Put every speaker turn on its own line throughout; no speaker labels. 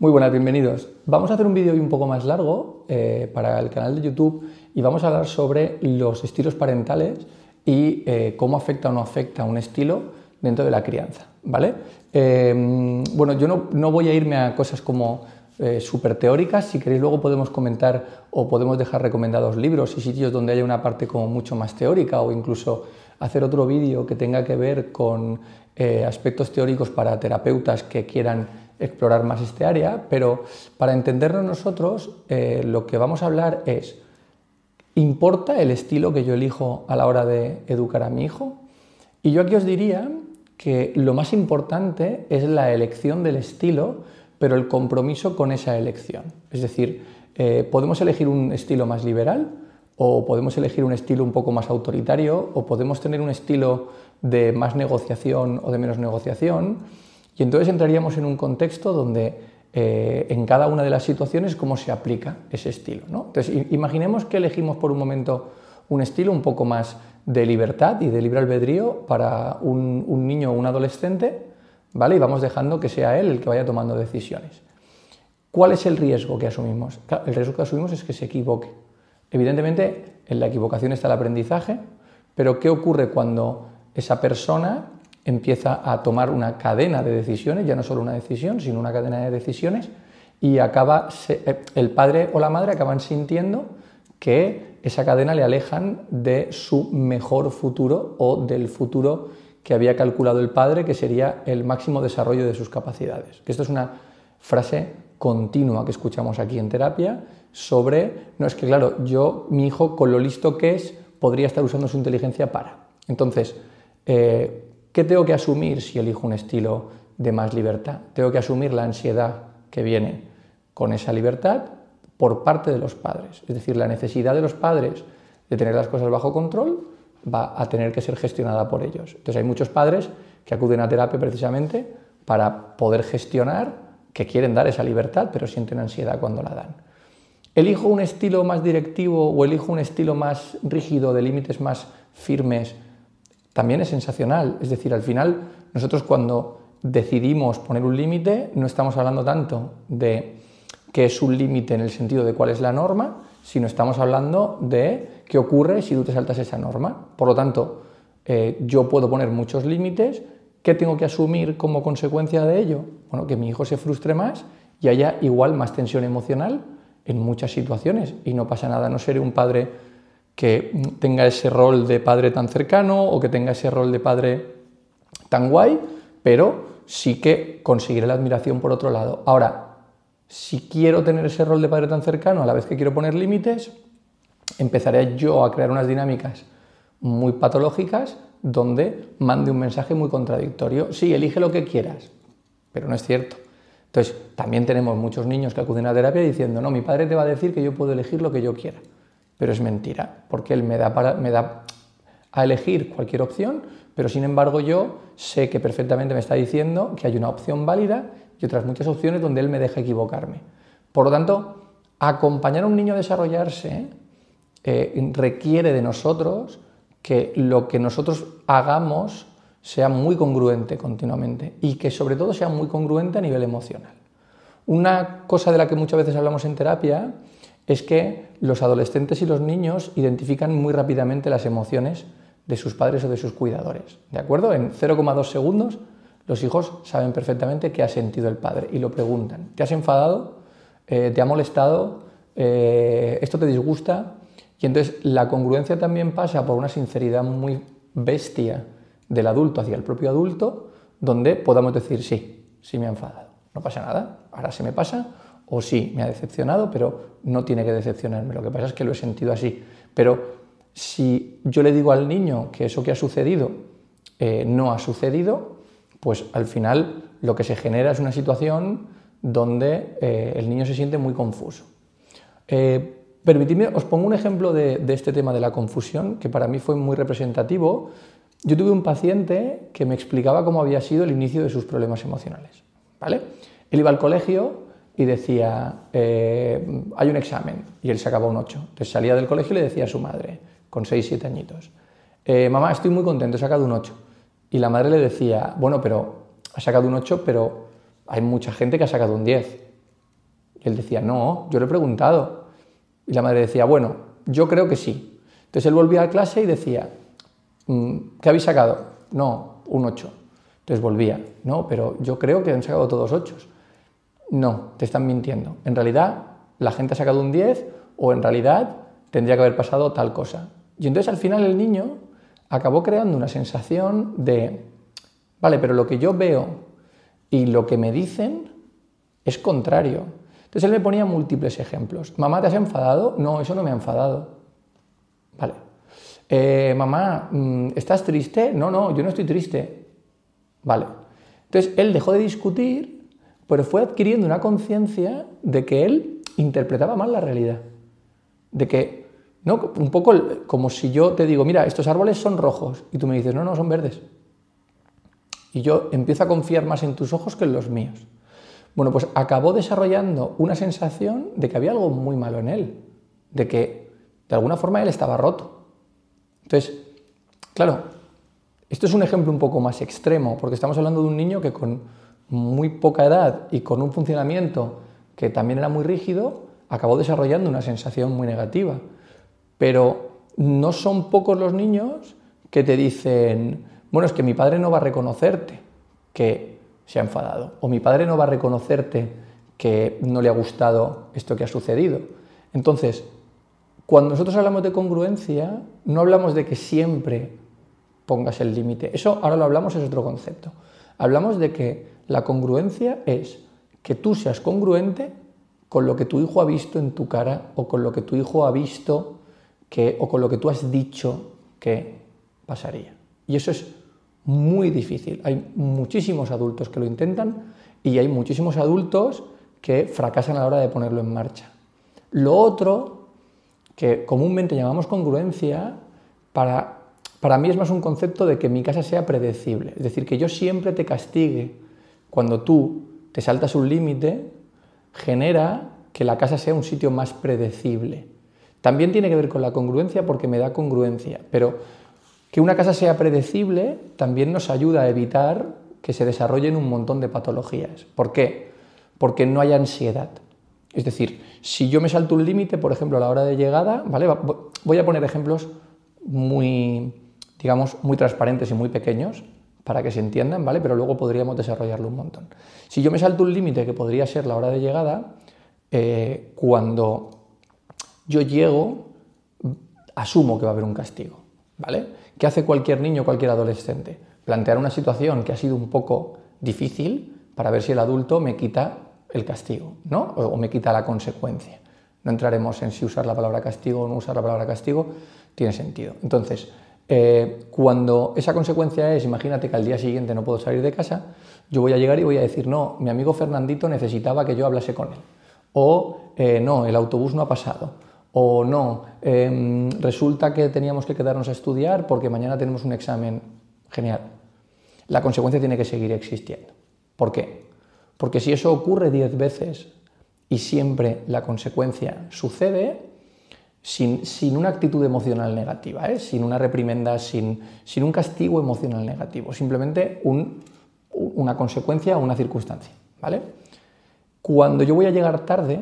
Muy buenas, bienvenidos. Vamos a hacer un vídeo hoy un poco más largo para el canal de YouTube y vamos a hablar sobre los estilos parentales y cómo afecta o no afecta un estilo dentro de la crianza, ¿vale? Bueno, yo no voy a irme a cosas como súper teóricas. Si queréis luego podemos comentar o podemos dejar recomendados libros y sitios donde haya una parte como mucho más teórica, o incluso hacer otro vídeo que tenga que ver con aspectos teóricos para terapeutas que quieran explorar más este área. Pero para entendernos nosotros, lo que vamos a hablar es: ¿importa el estilo que yo elijo a la hora de educar a mi hijo? Y yo aquí os diría que lo más importante es la elección del estilo, pero el compromiso con esa elección. Es decir, podemos elegir un estilo más liberal, o podemos elegir un estilo un poco más autoritario, o podemos tener un estilo de más negociación o de menos negociación, y entonces entraríamos en un contexto donde en cada una de las situaciones cómo se aplica ese estilo, ¿no? Entonces, imaginemos que elegimos por un momento un estilo un poco más de libertad y de libre albedrío para un niño o un adolescente, ¿vale? Y vamos dejando que sea él el que vaya tomando decisiones. ¿Cuál es el riesgo que asumimos? El riesgo que asumimos es que se equivoque. Evidentemente, en la equivocación está el aprendizaje, pero ¿qué ocurre cuando esa persona empieza a tomar una cadena de decisiones, ya no solo una decisión, sino una cadena de decisiones, y el padre o la madre acaban sintiendo que esa cadena le alejan de su mejor futuro o del futuro que había calculado el padre, que sería el máximo desarrollo de sus capacidades? Esto es una frase continua que escuchamos aquí en terapia sobre: no, es que claro, mi hijo, con lo listo que es, podría estar usando su inteligencia para. Entonces, ¿qué tengo que asumir si elijo un estilo de más libertad? Tengo que asumir la ansiedad que viene con esa libertad por parte de los padres. Es decir, la necesidad de los padres de tener las cosas bajo control va a tener que ser gestionada por ellos. Entonces hay muchos padres que acuden a terapia precisamente para poder gestionar, que quieren dar esa libertad, pero sienten ansiedad cuando la dan. ¿Elijo un estilo más directivo o elijo un estilo más rígido, de límites más firmes? También es sensacional. Es decir, al final, nosotros cuando decidimos poner un límite, no estamos hablando tanto de qué es un límite en el sentido de cuál es la norma, sino estamos hablando de qué ocurre si tú te saltas esa norma. Por lo tanto, yo puedo poner muchos límites. ¿Qué tengo que asumir como consecuencia de ello? Bueno, que mi hijo se frustre más y haya igual más tensión emocional en muchas situaciones, y no pasa nada. No seré un padre que tenga ese rol de padre tan cercano o que tenga ese rol de padre tan guay, pero sí que conseguiré la admiración por otro lado. Ahora, si quiero tener ese rol de padre tan cercano a la vez que quiero poner límites, empezaré yo a crear unas dinámicas muy patológicas donde mande un mensaje muy contradictorio. Sí, elige lo que quieras, pero no es cierto. Entonces, también tenemos muchos niños que acuden a terapia diciendo: no, mi padre te va a decir que yo puedo elegir lo que yo quiera. Pero es mentira, porque él me da a elegir cualquier opción, pero sin embargo yo sé que perfectamente me está diciendo que hay una opción válida y otras muchas opciones donde él me deja equivocarme. Por lo tanto, acompañar a un niño a desarrollarse requiere de nosotros que lo que nosotros hagamos sea muy congruente continuamente, y que sobre todo sea muy congruente a nivel emocional. Una cosa de la que muchas veces hablamos en terapia es que los adolescentes y los niños identifican muy rápidamente las emociones de sus padres o de sus cuidadores, ¿de acuerdo? En 0,2 segundos los hijos saben perfectamente qué ha sentido el padre y lo preguntan: ¿te has enfadado? ¿Te ha molestado? ¿Esto te disgusta? Y entonces la congruencia también pasa por una sinceridad muy bestia del adulto hacia el propio adulto, donde podamos decir: sí me ha enfadado, no pasa nada, ahora se me pasa. O sí, me ha decepcionado, pero no tiene que decepcionarme, lo que pasa es que lo he sentido así. Pero si yo le digo al niño que eso que ha sucedido no ha sucedido, pues al final lo que se genera es una situación donde el niño se siente muy confuso. Permitidme, os pongo un ejemplo de este tema de la confusión, que para mí fue muy representativo. Yo tuve un paciente que me explicaba cómo había sido el inicio de sus problemas emocionales, ¿vale? Él iba al colegio y decía: hay un examen, y él sacaba un 8. Entonces salía del colegio y le decía a su madre, con 6, 7 añitos: mamá, estoy muy contento, he sacado un 8. Y la madre le decía: bueno, pero has sacado un 8, pero hay mucha gente que ha sacado un 10. Y él decía, no, yo le he preguntado. Y la madre decía, bueno, yo creo que sí. Entonces él volvía a clase y decía, ¿qué habéis sacado? No, un 8. Entonces volvía, no, pero yo creo que han sacado todos 8. No, te están mintiendo. En realidad, la gente ha sacado un 10 o en realidad tendría que haber pasado tal cosa. Y entonces al final el niño acabó creando una sensación de, vale, pero lo que yo veo y lo que me dicen es contrario. Entonces él me ponía múltiples ejemplos. Mamá, ¿te has enfadado? No, eso no me ha enfadado. Vale. Mamá, ¿estás triste? No, no, yo no estoy triste. Vale. Entonces él dejó de discutir, pero fue adquiriendo una conciencia de que él interpretaba mal la realidad. De que, ¿no? Un poco como si yo te digo, mira, estos árboles son rojos, y tú me dices, no, no, son verdes. Y yo empiezo a confiar más en tus ojos que en los míos. Bueno, pues acabó desarrollando una sensación de que había algo muy malo en él, de que de alguna forma él estaba roto. Entonces, claro, esto es un ejemplo un poco más extremo, porque estamos hablando de un niño que con muy poca edad y con un funcionamiento que también era muy rígido, acabó desarrollando una sensación muy negativa. Pero no son pocos los niños que te dicen, bueno, es que mi padre no va a reconocerte que se ha enfadado, o mi padre no va a reconocerte que no le ha gustado esto que ha sucedido. Entonces, cuando nosotros hablamos de congruencia, no hablamos de que siempre pongas el límite. Eso ahora lo hablamos, es otro concepto. Hablamos de que la congruencia es que tú seas congruente con lo que tu hijo ha visto en tu cara o con lo que tu hijo ha visto o con lo que tú has dicho que pasaría. Y eso es muy difícil. Hay muchísimos adultos que lo intentan y hay muchísimos adultos que fracasan a la hora de ponerlo en marcha. Lo otro, que comúnmente llamamos congruencia, para mí es más un concepto de que mi casa sea predecible. Es decir, que yo siempre te castigue cuando tú te saltas un límite, genera que la casa sea un sitio más predecible. También tiene que ver con la congruencia porque me da congruencia, pero que una casa sea predecible también nos ayuda a evitar que se desarrollen un montón de patologías. ¿Por qué? Porque no hay ansiedad. Es decir, si yo me salto un límite, por ejemplo, a la hora de llegada, ¿vale? Voy a poner ejemplos muy, digamos, muy transparentes y muy pequeños para que se entiendan, ¿vale? Pero luego podríamos desarrollarlo un montón. Si yo me salto un límite que podría ser la hora de llegada, cuando yo llego, asumo que va a haber un castigo, ¿vale? ¿Qué hace cualquier niño, cualquier adolescente? Plantear una situación que ha sido un poco difícil para ver si el adulto me quita el castigo, ¿no? O me quita la consecuencia. No entraremos en si usar la palabra castigo o no usar la palabra castigo, tiene sentido. Entonces, cuando esa consecuencia es, imagínate que al día siguiente no puedo salir de casa, yo voy a llegar y voy a decir, no, mi amigo Fernandito necesitaba que yo hablase con él. O, no, el autobús no ha pasado. O no, resulta que teníamos que quedarnos a estudiar porque mañana tenemos un examen. Genial. La consecuencia tiene que seguir existiendo. ¿Por qué? Porque si eso ocurre 10 veces y siempre la consecuencia sucede, sin una actitud emocional negativa, sin una reprimenda, sin un castigo emocional negativo, simplemente una consecuencia o una circunstancia, ¿vale? Cuando yo voy a llegar tarde,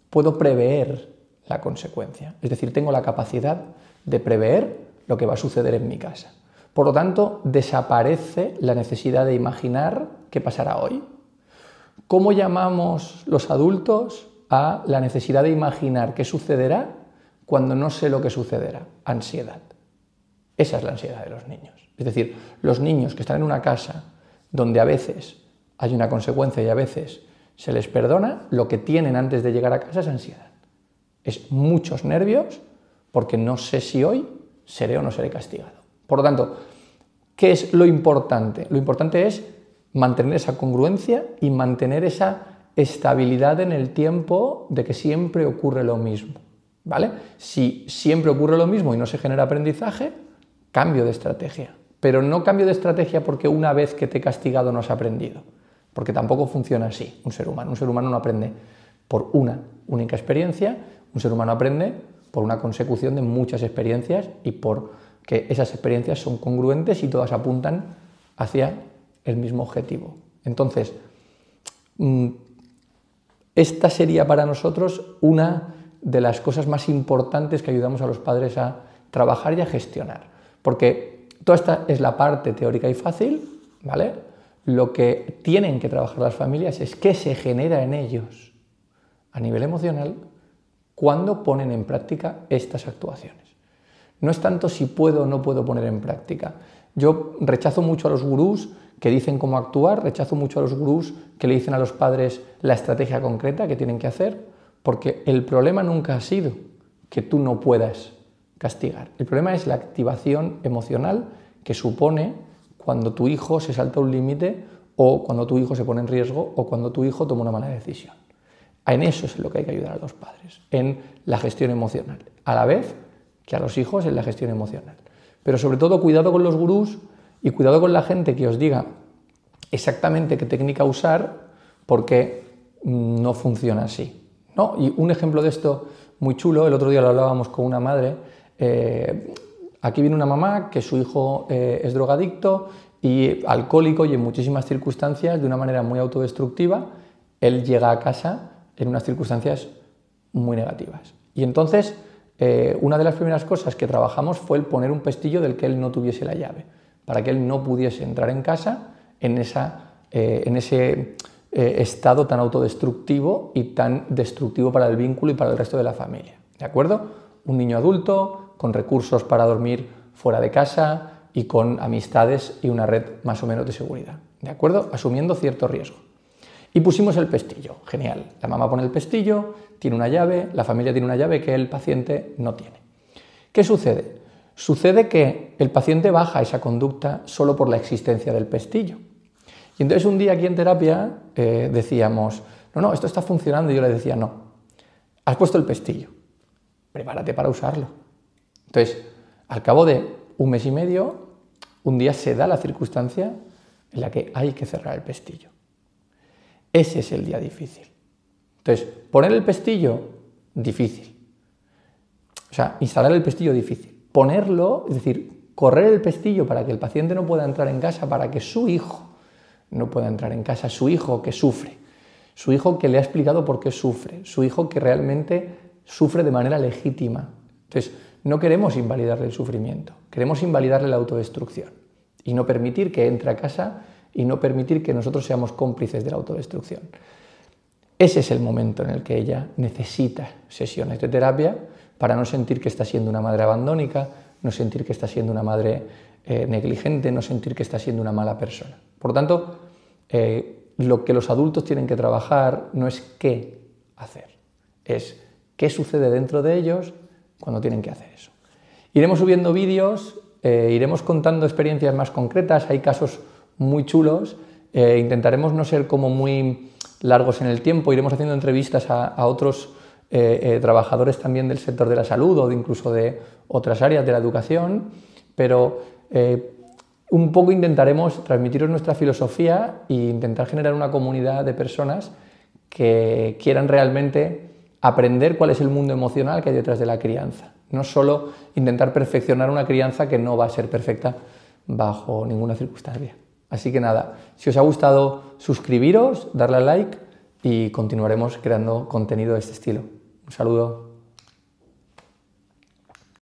puedo prever la consecuencia, es decir, tengo la capacidad de prever lo que va a suceder en mi casa. Por lo tanto, desaparece la necesidad de imaginar qué pasará hoy. ¿Cómo llamamos los adultos a la necesidad de imaginar qué sucederá cuando no sé lo que sucederá? Ansiedad. Esa es la ansiedad de los niños. Es decir, los niños que están en una casa donde a veces hay una consecuencia y a veces se les perdona, lo que tienen antes de llegar a casa es ansiedad. Es muchos nervios porque no sé si hoy seré o no seré castigado. Por lo tanto, ¿qué es lo importante? Lo importante es mantener esa congruencia y mantener esa estabilidad en el tiempo de que siempre ocurre lo mismo, ¿vale? Si siempre ocurre lo mismo y no se genera aprendizaje, cambio de estrategia. Pero no cambio de estrategia porque una vez que te he castigado no has aprendido, porque tampoco funciona así un ser humano. Un ser humano no aprende por una única experiencia, un ser humano aprende por una consecución de muchas experiencias y por que esas experiencias son congruentes y todas apuntan hacia el mismo objetivo. Entonces, esta sería para nosotros una de las cosas más importantes que ayudamos a los padres a trabajar y a gestionar. Porque toda esta es la parte teórica y fácil, ¿vale? Lo que tienen que trabajar las familias es qué se genera en ellos a nivel emocional cuando ponen en práctica estas actuaciones. No es tanto si puedo o no puedo poner en práctica. Yo rechazo mucho a los gurús que dicen cómo actuar, rechazo mucho a los gurús que le dicen a los padres la estrategia concreta que tienen que hacer, porque el problema nunca ha sido que tú no puedas castigar. El problema es la activación emocional que supone cuando tu hijo se salta un límite o cuando tu hijo se pone en riesgo o cuando tu hijo toma una mala decisión. En eso es en lo que hay que ayudar a los padres, en la gestión emocional, a la vez que a los hijos en la gestión emocional. Pero sobre todo cuidado con los gurús y cuidado con la gente que os diga exactamente qué técnica usar porque no funciona así, ¿no? Y un ejemplo de esto muy chulo, el otro día lo hablábamos con una madre, aquí viene una mamá que su hijo es drogadicto y alcohólico y en muchísimas circunstancias, de una manera muy autodestructiva, él llega a casa en unas circunstancias muy negativas. Y entonces, una de las primeras cosas que trabajamos fue el poner un pestillo del que él no tuviese la llave, para que él no pudiese entrar en casa en ese estado tan autodestructivo y tan destructivo para el vínculo y para el resto de la familia. ¿De acuerdo? Un niño adulto con recursos para dormir fuera de casa y con amistades y una red más o menos de seguridad. ¿De acuerdo? Asumiendo cierto riesgo. Y pusimos el pestillo, genial. La mamá pone el pestillo, tiene una llave, la familia tiene una llave que el paciente no tiene. ¿Qué sucede? Sucede que el paciente baja esa conducta solo por la existencia del pestillo. Y entonces un día aquí en terapia decíamos, no, esto está funcionando, y yo le decía, no, has puesto el pestillo, prepárate para usarlo. Entonces, al cabo de un mes y medio, un día se da la circunstancia en la que hay que cerrar el pestillo. Ese es el día difícil. Entonces, poner el pestillo, difícil. O sea, instalar el pestillo, difícil. Ponerlo, es decir, correr el pestillo para que el paciente no pueda entrar en casa, para que su hijo no pueda entrar en casa, su hijo que sufre, su hijo que le ha explicado por qué sufre, su hijo que realmente sufre de manera legítima. Entonces, no queremos invalidarle el sufrimiento, queremos invalidarle la autodestrucción y no permitir que entre a casa y no permitir que nosotros seamos cómplices de la autodestrucción. Ese es el momento en el que ella necesita sesiones de terapia para no sentir que está siendo una madre abandónica, no sentir que está siendo una madre negligente, no sentir que está siendo una mala persona. Por lo tanto, lo que los adultos tienen que trabajar no es qué hacer, es qué sucede dentro de ellos cuando tienen que hacer eso. Iremos subiendo vídeos, iremos contando experiencias más concretas, hay casos muy chulos, intentaremos no ser como muy largos en el tiempo, iremos haciendo entrevistas a otros trabajadores también del sector de la salud o incluso de otras áreas de la educación, pero un poco intentaremos transmitiros nuestra filosofía e intentar generar una comunidad de personas que quieran realmente aprender cuál es el mundo emocional que hay detrás de la crianza, no solo intentar perfeccionar una crianza que no va a ser perfecta bajo ninguna circunstancia. Así que nada, si os ha gustado, suscribiros, darle a like y continuaremos creando contenido de este estilo. Un saludo.